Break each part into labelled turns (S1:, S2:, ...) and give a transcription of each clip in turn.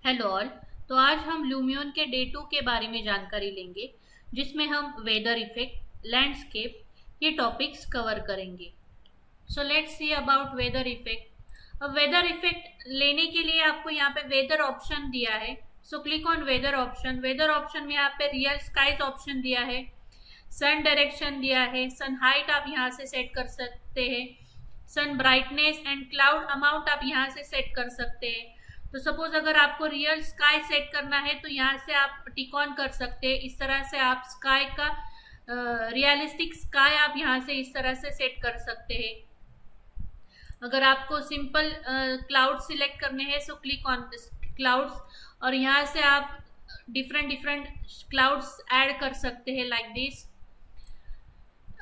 S1: Hello all. तो आज हम ल्यूमियन के डे 2 के बारे में जानकारी लेंगे, जिसमें हम वेदर इफेक्ट, लैंडस्केप ये टॉपिक्स कवर करेंगे। So let's see about whether effect. अब वेदर इफेक्ट लेने के लिए आपको यहाँ पे वेदर ऑप्शन दिया है। So click on weather option. Weather option में यहाँ पे रियल स्काइज ऑप्शन दिया है, सन डायरेक्शन दिया है, सन हाइट आप यहाँ से सेट कर सकते हैं, सन ब्राइटनेस एंड क्लाउड अमाउंट आप यहाँ से सेट कर सकते हैं। तो सपोज अगर आपको रियल स्काई सेट करना है तो यहाँ से आप टिक ऑन कर सकते हैं। इस तरह से आप स्काई का रियलिस्टिक स्काई आप यहाँ से इस तरह से सेट कर सकते हैं। अगर आपको सिंपल क्लाउड सिलेक्ट करने हैं सो क्लिक ऑन क्लाउड्स और यहाँ से आप डिफरेंट क्लाउड्स ऐड कर सकते हैं लाइक दिस।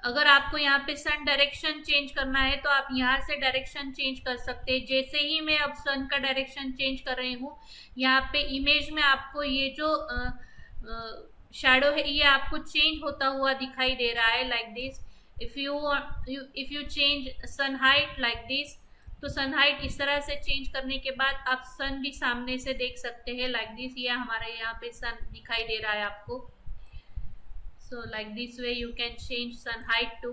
S1: अगर आपको यहाँ पे सन डायरेक्शन चेंज करना है तो आप यहाँ से डायरेक्शन चेंज कर सकते हैं। जैसे ही मैं अब सन का डायरेक्शन चेंज कर रही हूँ, यहाँ पे इमेज में आपको ये जो शैडो है ये आपको चेंज होता हुआ दिखाई दे रहा है like this. If you change sun height like this, तो सन हाइट इस तरह से चेंज करने के बाद आप सन भी सामने से देख सकते हैं लाइक दिस। ये हमारे यहाँ पे सन दिखाई दे रहा है आपको। So like this way you can change sun height too.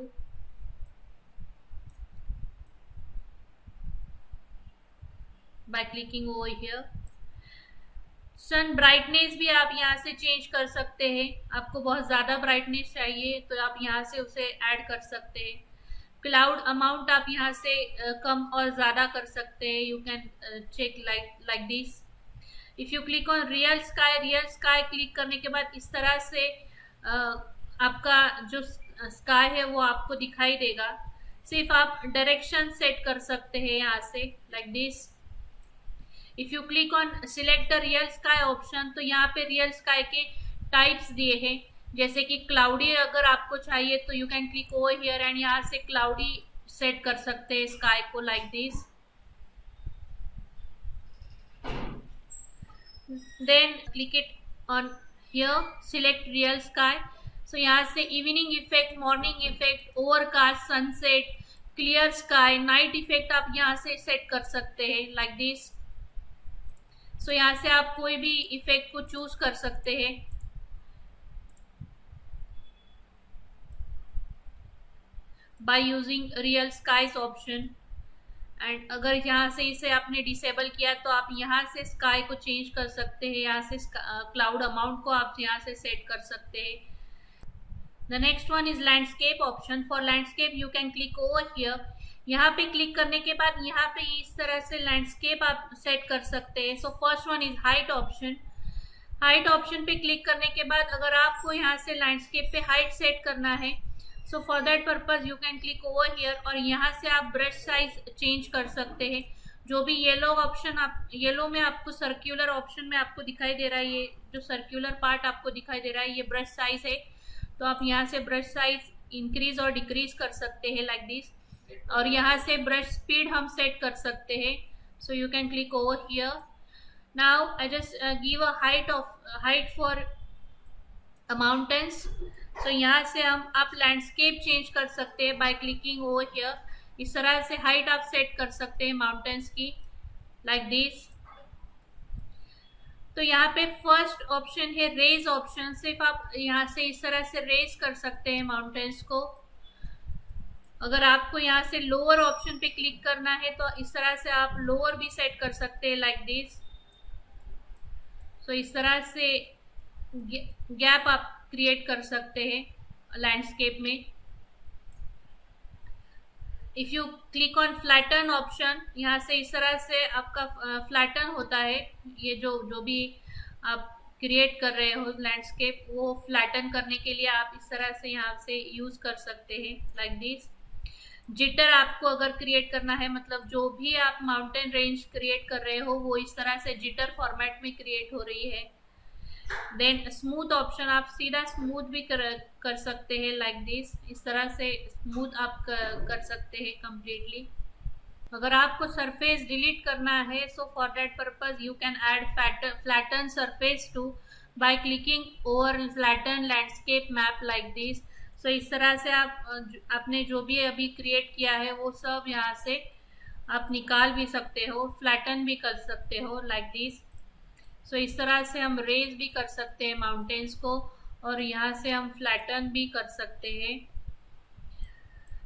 S1: By clicking over here. Sun brightness भी आप यहाँ से चेंज कर सकते हैं। आपको बहुत ज़्यादा ब्राइटनेस चाहिए तो आप यहाँ से उसे ऐड कर सकते हैं। क्लाउड अमाउंट आप यहाँ से कम और ज़्यादा कर सकते हैं। You can check like this. If you click on real sky click करने के बाद इस तरह से आपका जो स्काई है वो आपको दिखाई देगा। सिर्फ आप डायरेक्शन सेट कर सकते हैं यहाँ से like this. If you click on select the real sky option, तो यहाँ पे रियल स्काई के टाइप्स दिए हैं, जैसे कि क्लाउडी अगर आपको चाहिए तो you can click over here and यहाँ से क्लाउडी सेट कर सकते हैं स्काई को like this. Then click it on here, select real sky. So यहाँ से evening effect, morning effect, overcast, sunset, clear sky, night effect आप यहाँ से सेट कर सकते हैं लाइक दिस। सो यहाँ से आप कोई भी इफेक्ट को चूज कर सकते हैं। By using real skies option. And अगर यहाँ से इसे आपने डिसेबल किया तो आप यहाँ से स्काई को चेंज कर सकते हैं। यहाँ से क्लाउड अमाउंट को आप यहाँ से सेट कर सकते हैं। The next one is landscape option. For landscape you can click over here. यहाँ पे क्लिक करने के बाद यहाँ पे इस तरह से लैंडस्केप आप सेट कर सकते हैं। So first one is height option. Height option पे क्लिक करने के बाद अगर आपको यहाँ से लैंडस्केप पे हाइट सेट करना है, so for that purpose you can click over here और यहाँ से आप ब्रश साइज चेंज कर सकते हैं। जो भी येलो ऑप्शन आप येलो में आपको सर्क्यूलर ऑप्शन में आपको दिखाई दे रहा है, ये जो सर्क्यूलर पार्ट आपको दिखाई दे रहा है ये ब्रश साइज है। तो आप यहाँ से ब्रश साइज इंक्रीज और डिक्रीज कर सकते हैं लाइक दिस। और यहाँ से ब्रश स्पीड हम सेट कर सकते हैं। So you can click over here. Now I just give a height for mountains. So यहाँ से आप लैंडस्केप चेंज कर सकते हैं बाय क्लिकिंग ओवर हियर। इस तरह से हाइट आप सेट कर सकते हैं माउंटेन्स की लाइक दिस। तो यहाँ पे फर्स्ट ऑप्शन है रेज ऑप्शन। सिर्फ आप यहाँ से इस तरह से रेज कर सकते हैं माउंटेन्स को। अगर आपको यहाँ से लोअर ऑप्शन पे क्लिक करना है तो इस तरह से आप लोअर भी सेट कर सकते हैं लाइक दिस। सो इस तरह से गैप आप क्रिएट कर सकते हैं लैंडस्केप में। If you click on flatten option, यहाँ से इस तरह से आपका फ्लैटन होता है। ये जो भी आप क्रिएट कर रहे हो लैंडस्केप, वो फ्लैटन करने के लिए आप इस तरह से यहाँ से यूज कर सकते हैं लाइक दिस। जिटर आपको अगर क्रिएट करना है, मतलब जो भी आप माउंटेन रेंज क्रिएट कर रहे हो वो इस तरह से जिटर फॉर्मेट में क्रिएट हो रही है। देन स्मूथ ऑप्शन, आप सीधा स्मूथ भी कर सकते हैं लाइक दिस। इस तरह से स्मूथ आप कर सकते हैं कंप्लीटली। अगर आपको सरफेस डिलीट करना है so for that purpose you can add flatten surface to by clicking over flatten landscape map like this. So इस तरह से आपने जो भी अभी क्रिएट किया है वो सब यहाँ से आप निकाल भी सकते हो, फ्लैटन भी कर सकते हो लाइक दिस। सो इस तरह से हम रेज भी कर सकते हैं माउंटेन्स को, और यहाँ से हम फ्लैटन भी कर सकते हैं।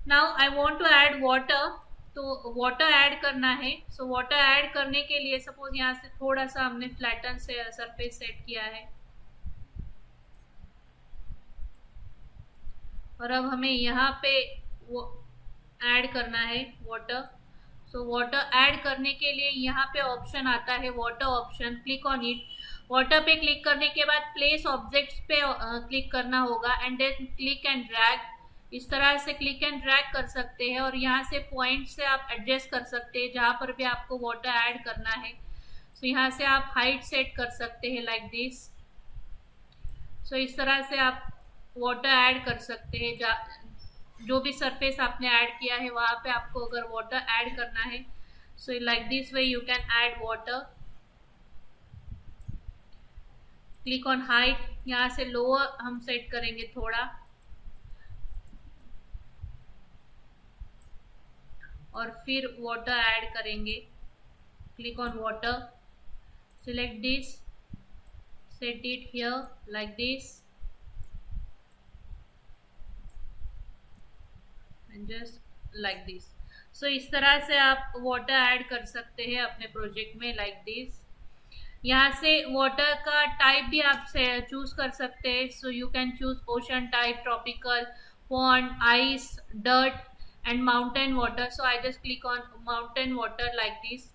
S1: Now I want to add water, तो वाटर ऐड करना है। सो वाटर ऐड करने के लिए सपोज यहाँ से थोड़ा सा हमने फ्लैटन से सरफेस सेट किया है, और अब हमें यहाँ पे वो ऐड करना है वाटर। सो वाटर ऐड करने के लिए यहाँ पे ऑप्शन आता है water option, click on it. Water पे क्लिक करने के बाद प्लेस ऑब्जेक्ट्स पे क्लिक करना होगा and then click and drag. इस तरह से क्लिक एंड ड्रैग कर सकते हैं, और यहाँ से पॉइंट से आप एडजस्ट कर सकते हैं जहाँ पर भी आपको वाटर ऐड करना है। सो यहाँ से आप हाइट सेट कर सकते हैं लाइक दिस। सो इस तरह से आप वाटर ऐड कर सकते हैं, जो भी सरफेस आपने ऐड किया है वहाँ पे आपको अगर वाटर ऐड करना है, so like this way you can add water. Click on height, यहाँ से लोअर हम सेट करेंगे थोड़ा, और फिर वाटर ऐड करेंगे। Click on water, select this, set it here like this, just like this. So इस तरह से आप वाटर ऐड कर सकते हैं अपने प्रोजेक्ट में लाइक दिस। यहाँ से वाटर का टाइप भी आप चूज कर सकते हैं। So you can choose ocean type, tropical, pond, ice, dirt and mountain water. So I just click on mountain water like this.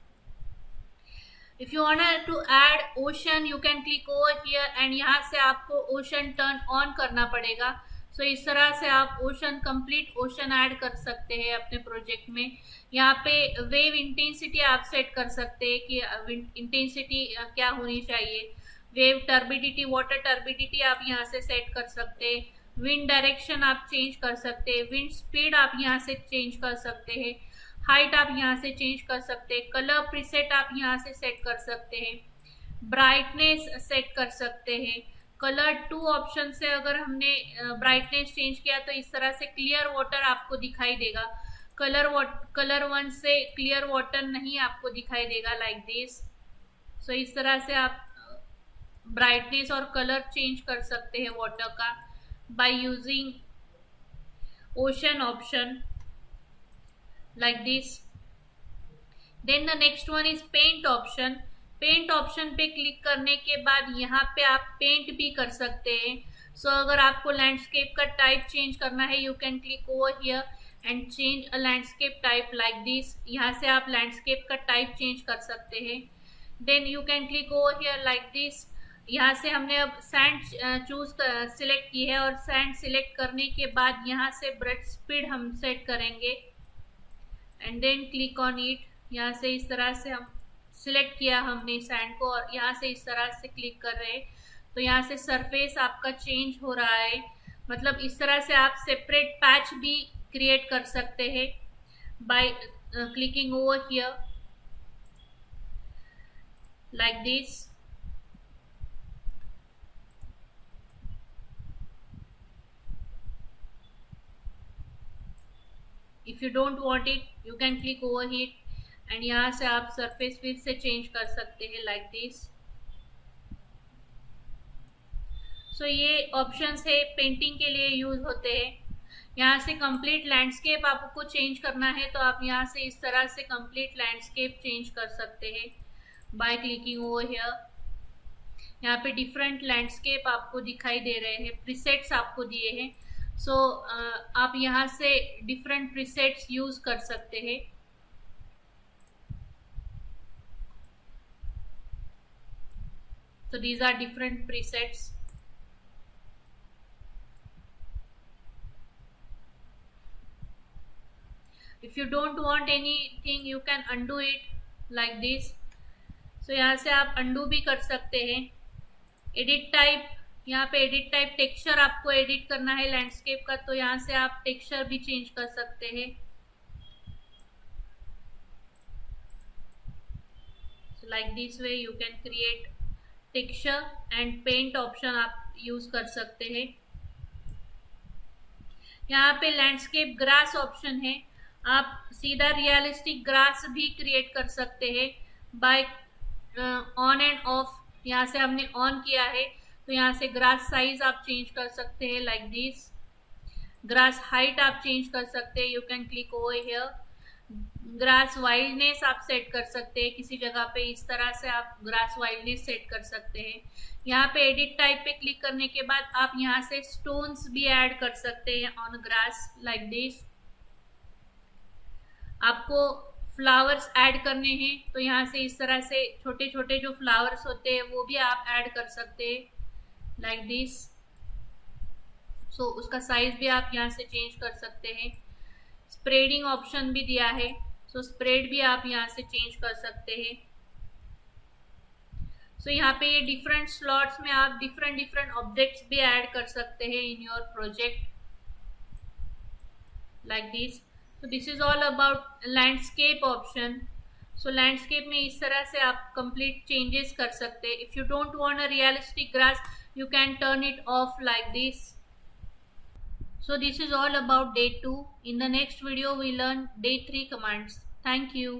S1: If you want to add ocean, you can click over here and यहाँ से आपको ocean turn on करना पड़ेगा। सो इस तरह से आप ocean, complete ocean add कर सकते हैं अपने प्रोजेक्ट में। यहाँ पे वेव इंटेंसिटी आप सेट कर सकते हैं कि इंटेंसिटी क्या होनी चाहिए। वेव टर्बिडिटी, वाटर टर्बिडिटी आप यहाँ से सेट कर सकते हैं। विंड डायरेक्शन आप चेंज कर सकते हैं। विंड स्पीड आप यहाँ से चेंज कर सकते हैं। हाइट आप यहाँ से चेंज कर सकते हैं। कलर प्रीसेट आप यहाँ से सेट कर सकते हैं। ब्राइटनेस सेट कर सकते हैं। कलर 2 ऑप्शन से अगर हमने ब्राइटनेस चेंज किया तो इस तरह से क्लियर वाटर आपको दिखाई देगा। कलर 1 से क्लियर वाटर नहीं आपको दिखाई देगा लाइक दिस। सो इस तरह से आप ब्राइटनेस और कलर चेंज कर सकते हैं वाटर का by using ocean option like this. Then the next one is paint option. Paint option पे क्लिक करने के बाद यहाँ पे आप पेंट भी कर सकते हैं। सो अगर आपको लैंडस्केप का टाइप चेंज करना है, you can click over here and change a landscape type like this. यहाँ से आप लैंडस्केप का टाइप चेंज कर सकते हैं। Then you can click over here like this. यहाँ से हमने अब सैंड सिलेक्ट की है, और सैंड सिलेक्ट करने के बाद यहाँ से ब्रश स्पीड हम सेट करेंगे and then click on it. यहाँ से इस तरह से हम सिलेक्ट किया हमने सैंड को, और यहाँ से इस तरह से क्लिक कर रहे हैं तो यहाँ से सरफेस आपका चेंज हो रहा है। मतलब इस तरह से आप सेपरेट पैच भी क्रिएट कर सकते हैं bye clicking over here like this. If you don't want it, you can click over it and यहाँ से आप सरफेस फिर से चेंज कर सकते हैं लाइक दिस। सो ये ऑप्शंस है पेंटिंग के लिए यूज होते हैं। यहाँ से कंप्लीट लैंडस्केप आपको चेंज करना है तो आप यहाँ से इस तरह से कंप्लीट लैंडस्केप चेंज कर सकते हैं बाय क्लिकिंग ओवर हियर। यहाँ पे डिफरेंट लैंडस्केप आपको दिखाई दे रहे हैं, प्रीसेट्स आपको दिए हैं। सो आप यहाँ से डिफरेंट प्रीसेट्स यूज कर सकते हैं। So these are different presets. If you don't want anything, you can undo it like this. So यहाँ से आप undo भी कर सकते हैं। Edit type, यहाँ पे एडिट टाइप टेक्सचर आपको एडिट करना है लैंडस्केप का, तो यहाँ से आप टेक्सचर भी चेंज कर सकते हैं। So like this way you can create texture and paint option आप यूज कर सकते हैं। यहाँ पे लैंडस्केप ग्रास ऑप्शन है, आप सीधा रियलिस्टिक ग्रास भी क्रिएट कर सकते हैं बाय ऑन एंड ऑफ यहाँ से हमने ऑन किया है, तो यहाँ से ग्रास साइज आप चेंज कर सकते हैं लाइक दिस। ग्रास हाइट आप चेंज कर सकते हैं, you can click over here. Grass wildness आप सेट कर सकते हैं, किसी जगह पे इस तरह से आप ग्रास वाइल्डनेस सेट कर सकते हैं। यहाँ पे एडिट टाइप पे क्लिक करने के बाद आप यहाँ से स्टोन्स भी ऐड कर सकते हैं ऑन ग्रास लाइक दिस। आपको फ्लावर्स ऐड करने हैं तो यहाँ से इस तरह से छोटे छोटे जो फ्लावर्स होते हैं वो भी आप ऐड कर सकते हैं लाइक दिस। सो उसका साइज भी आप यहाँ से चेंज कर सकते हैं। स्प्रेडिंग ऑप्शन भी दिया है, सो स्प्रेड भी आप यहाँ से चेंज कर सकते हैं। सो यहाँ पे ये डिफरेंट स्लॉट्स में आप डिफरेंट ऑब्जेक्ट्स भी ऐड कर सकते हैं in your project like this. So this is all about landscape option. So landscape में इस तरह से आप complete changes कर सकते हैं। If you don't want a realistic grass, you can turn it off like this. So this is all about day 2. In the next video we learn day 3 commands. Thank you.